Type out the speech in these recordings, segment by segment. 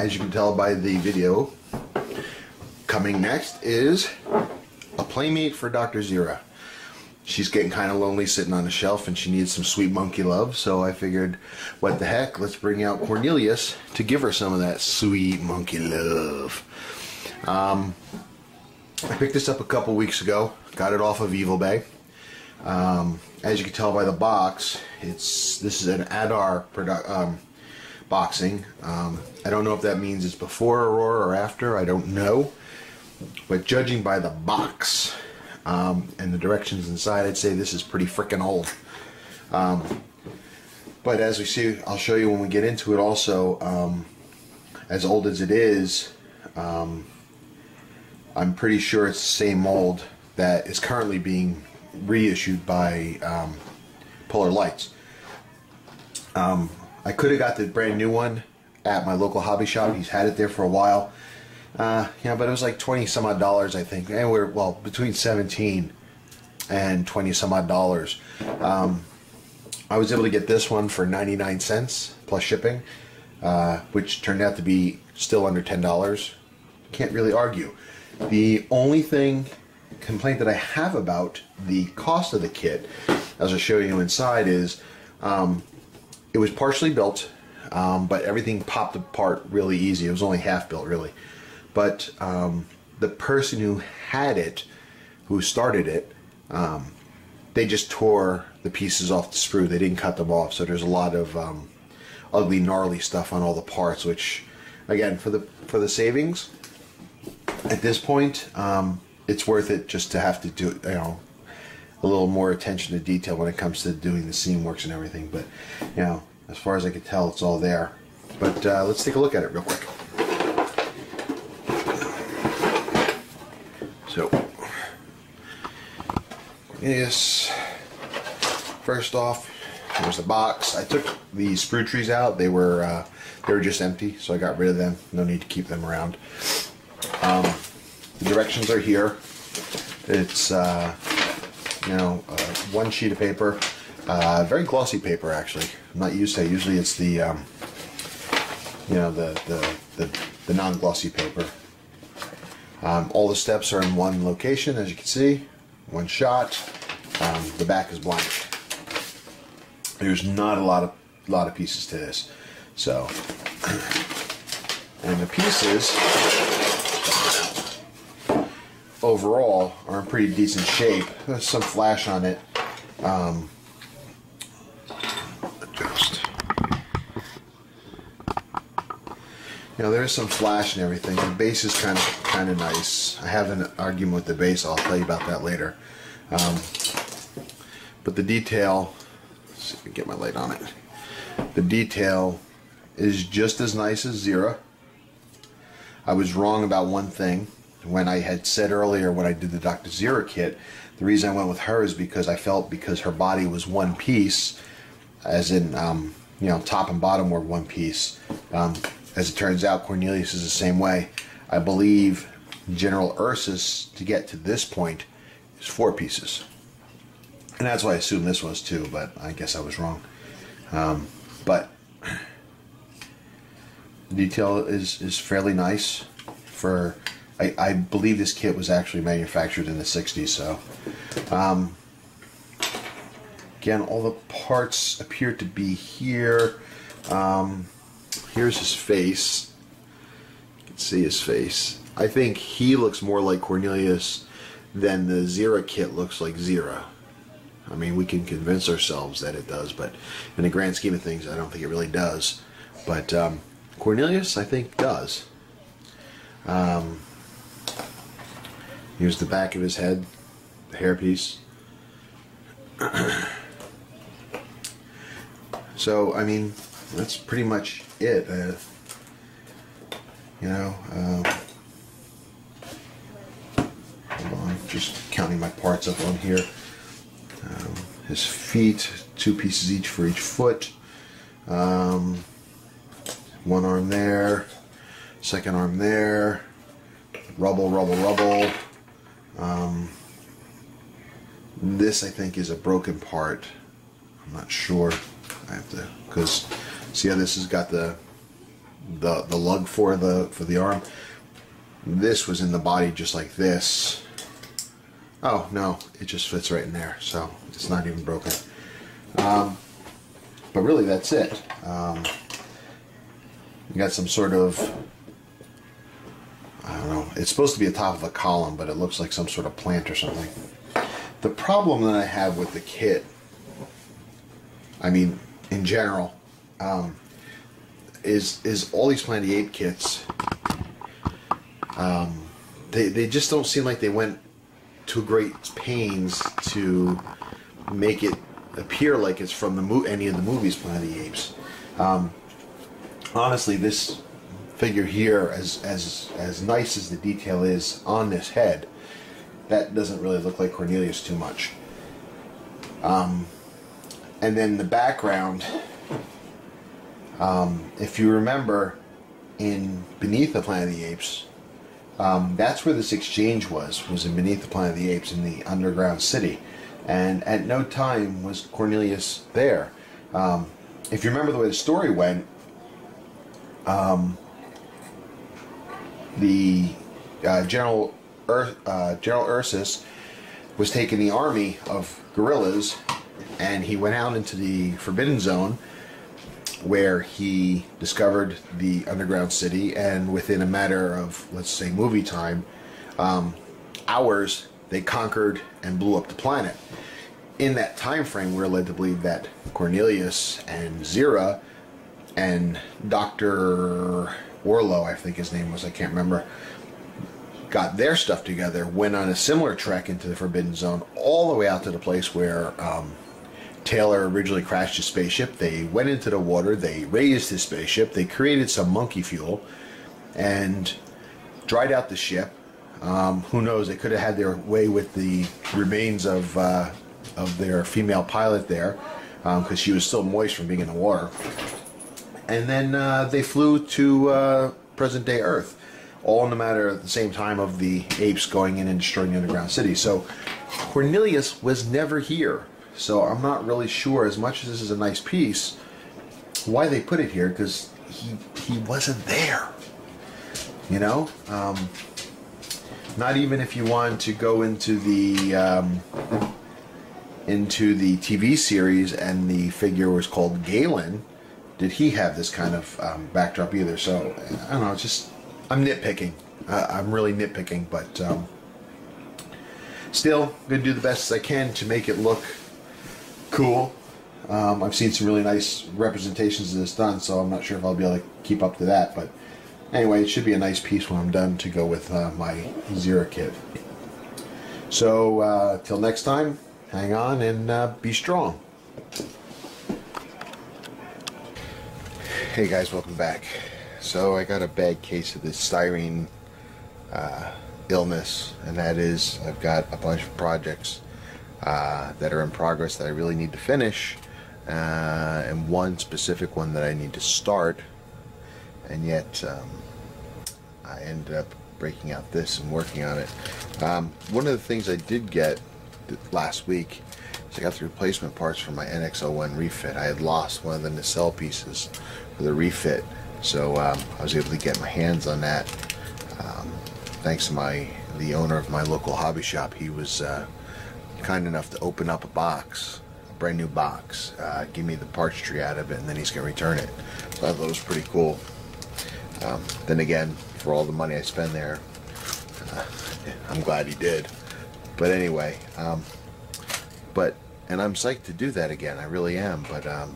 as you can tell by the video, coming next is a Playmate for Dr. Zira. She's getting kind of lonely sitting on the shelf and she needs some sweet monkey love, so I figured, what the heck, let's bring out Cornelius to give her some of that sweet monkey love. I picked this up a couple weeks ago, got it off of EvilBay. As you can tell by the box, this is an Adar boxing. I don't know if that means it's before Aurora or after, I don't know. But judging by the box and the directions inside, I'd say this is pretty freaking old. But as we see, I'll show you when we get into it also, as old as it is, I'm pretty sure it's the same mold that is currently being reissued by Polar Lights. I could have got the brand new one at my local hobby shop. He's had it there for a while. Yeah, but it was like 20 some odd dollars, I think. And we're, well, between 17 and 20 some odd dollars. I was able to get this one for 99 cents plus shipping, which turned out to be still under $10. Can't really argue. The only complaint that I have about the cost of the kit, as I'll show you inside, is it was partially built, but everything popped apart really easy. It was only half built, really. But the person who had it, who started it, they just tore the pieces off the sprue. They didn't cut them off, so there's a lot of ugly, gnarly stuff on all the parts. Which, again, for the savings, at this point, it's worth it just to have to do, you know, a little more attention to detail when it comes to doing the seam works and everything. But, you know, as far as I can tell, it's all there. But let's take a look at it real quick. So, yes, first off, there's the box. I took the sprue trees out. They were just empty, so I got rid of them. No need to keep them around. The directions are here. It's you know, one sheet of paper, very glossy paper actually. I'm not used to it. Usually it's the you know, the non-glossy paper. All the steps are in one location, as you can see, one shot. The back is blank. There's not a lot of pieces to this. So, and the pieces overall are in pretty decent shape. There's some flash on it. You know, there's some flash and everything. The base is kind of nice. I have an argument with the base. I'll tell you about that later. But the detail, let's see if I can get my light on it. The detail is just as nice as Zira. I was wrong about one thing. When I had said earlier when I did the Dr. Zira kit, the reason I went with her is because I felt because her body was one piece, as in, you know, top and bottom were one piece. As it turns out, Cornelius is the same way. I believe General Ursus, to get to this point, is 4 pieces. And that's why I assumed this was too, but I guess I was wrong. But the detail is fairly nice. For I believe this kit was actually manufactured in the 60s, so again, all the parts appear to be here. Here's his face. You can see his face. I think he looks more like Cornelius than the Zira kit looks like Zira. I mean, we can convince ourselves that it does, but in the grand scheme of things, I don't think it really does. But Cornelius, I think, does. Here's the back of his head, the hairpiece. So, I mean, that's pretty much it. You know, hold on, just counting my parts up on here. His feet, 2 pieces each for each foot. One arm there, second arm there. Rubble, rubble, rubble. This, I think, is a broken part. I'm not sure. I have to, because see how this has got the the lug for the arm. This was in the body just like this. Oh no, it just fits right in there, so it's not even broken. But really, that's it. You got some sort of, I don't know, it's supposed to be the top of a column, but it looks like some sort of plant or something. The problem that I have with the kit, I mean, in general, is all these Planet of the Apes kits, they just don't seem like they went to great pains to make it appear like it's from any of the movies Planet of the Apes. Honestly, this figure here, as nice as the detail is on this head, that doesn't really look like Cornelius too much. And then the background, if you remember, in Beneath the Planet of the Apes, that's where this exchange was in Beneath the Planet of the Apes, in the underground city. And at no time was Cornelius there. If you remember the way the story went, General Ursus was taking the army of guerrillas, and he went out into the Forbidden Zone, where he discovered the underground city, and within a matter of, let's say, movie time, hours, they conquered and blew up the planet. In that time frame, we're led to believe that Cornelius and Zira and Dr. Orlo, I think his name was, I can't remember, got their stuff together, went on a similar trek into the Forbidden Zone, all the way out to the place where Taylor originally crashed his spaceship. They went into the water, they raised his spaceship, they created some monkey fuel, and dried out the ship. Who knows, they could have had their way with the remains of their female pilot there, because she was still moist from being in the water. And then they flew to present-day Earth, all in a matter at the same time of the apes going in and destroying the underground city. So Cornelius was never here. So I'm not really sure, as much as this is a nice piece, why they put it here, because he wasn't there. You know? Not even if you wanted to go into the TV series and the figure was called Galen, did he have this kind of backdrop either. So, I don't know, it's just, I'm nitpicking. I'm really nitpicking, but still, I'm going to do the best I can to make it look cool. I've seen some really nice representations of this done, so I'm not sure if I'll be able to keep up to that, but anyway, it should be a nice piece when I'm done to go with my Zira kit. So, till next time, hang on and be strong. Hey guys, welcome back. So I got a bad case of this styrene illness, and that is I've got a bunch of projects that are in progress that I really need to finish, and one specific one that I need to start, and yet I ended up breaking out this and working on it. One of the things I did get last week is I got the replacement parts for my NX-01 refit. I had lost one of the nacelle pieces for the refit, so I was able to get my hands on that thanks to the owner of my local hobby shop. He was kind enough to open up a box, a brand new box, give me the parts tree out of it, and then he's going to return it. So I thought it was pretty cool. Then again, for all the money I spend there, I'm glad he did. But anyway, and I'm psyched to do that again, I really am, but I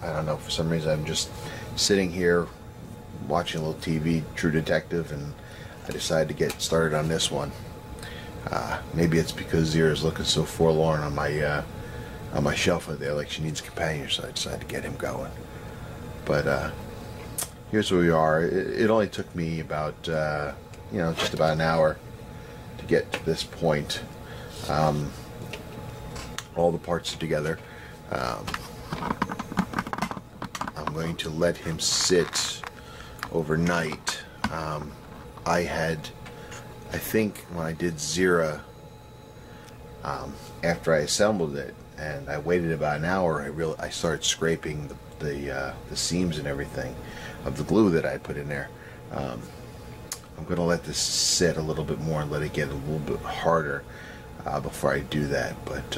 don't know, for some reason I'm just sitting here watching a little TV, True Detective, and I decided to get started on this one. Maybe it's because Zira's looking so forlorn on my shelf out there, like she needs a companion, so I decided to get him going. But here's where we are. It only took me about, just about an hour to get to this point. All the parts are together. I'm going to let him sit overnight. I think when I did Zira, after I assembled it, and I waited about an hour. I started scraping the seams and everything of the glue that I put in there. I'm going to let this sit a little bit more and let it get a little bit harder before I do that. But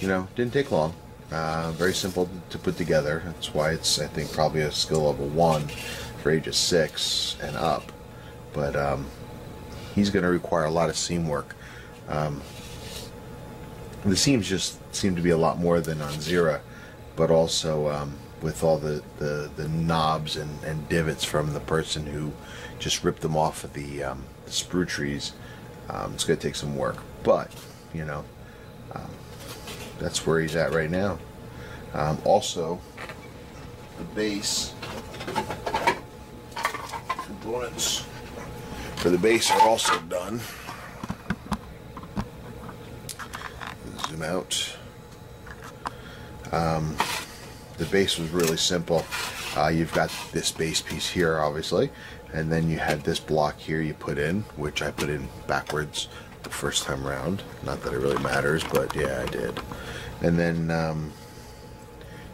you know, didn't take long. Very simple to put together. That's why it's, I think, probably a skill level 1 for ages 6 and up. But he's going to require a lot of seam work. The seams just seem to be a lot more than on Zira, but also with all the knobs and divots from the person who just ripped them off of the sprue trees. It's going to take some work, but you know, that's where he's at right now. Also, the base components for the base are also done. Zoom out. The base was really simple. You've got this base piece here, obviously, and then you had this block here you put in, which I put in backwards the first time around. Not that it really matters, but yeah, I did. And then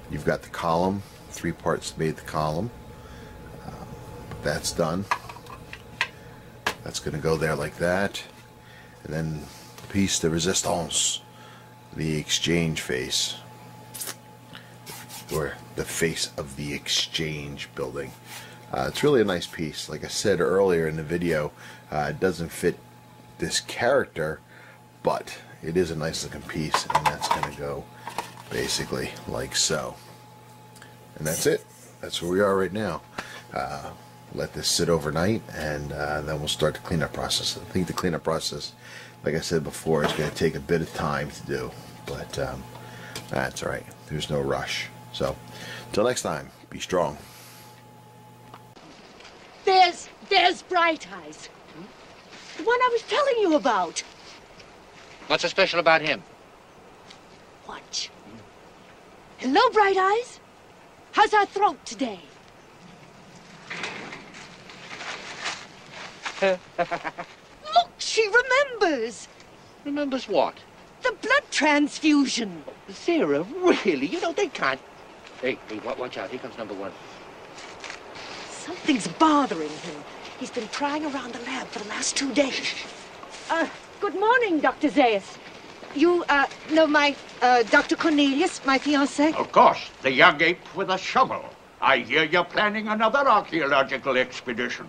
you've got the column, 3 parts made the column. That's done. That's going to go there like that. And then the piece de resistance, the exchange face, or the face of the exchange building. It's really a nice piece. Like I said earlier in the video, it doesn't fit this character, but it is a nice looking piece, and that's going to go basically like so. And that's it. That's where we are right now. Let this sit overnight, and then we'll start the cleanup process. I think the cleanup process, like I said before, is going to take a bit of time to do, but that's all right. There's no rush. So, until next time, be strong. There's Bright Eyes. The one I was telling you about. What's so special about him? Watch. Hello, Bright Eyes. How's our throat today? Look, she remembers. Remembers what? The blood transfusion. Sarah, really? You know, they can't. Hey, watch out. Here comes number 1. Something's bothering him. He's been prying around the lab for the last 2 days. Good morning, Dr. Zayas. You, know my, Dr. Cornelius, my fiancé? Of course, the young ape with a shovel. I hear you're planning another archaeological expedition.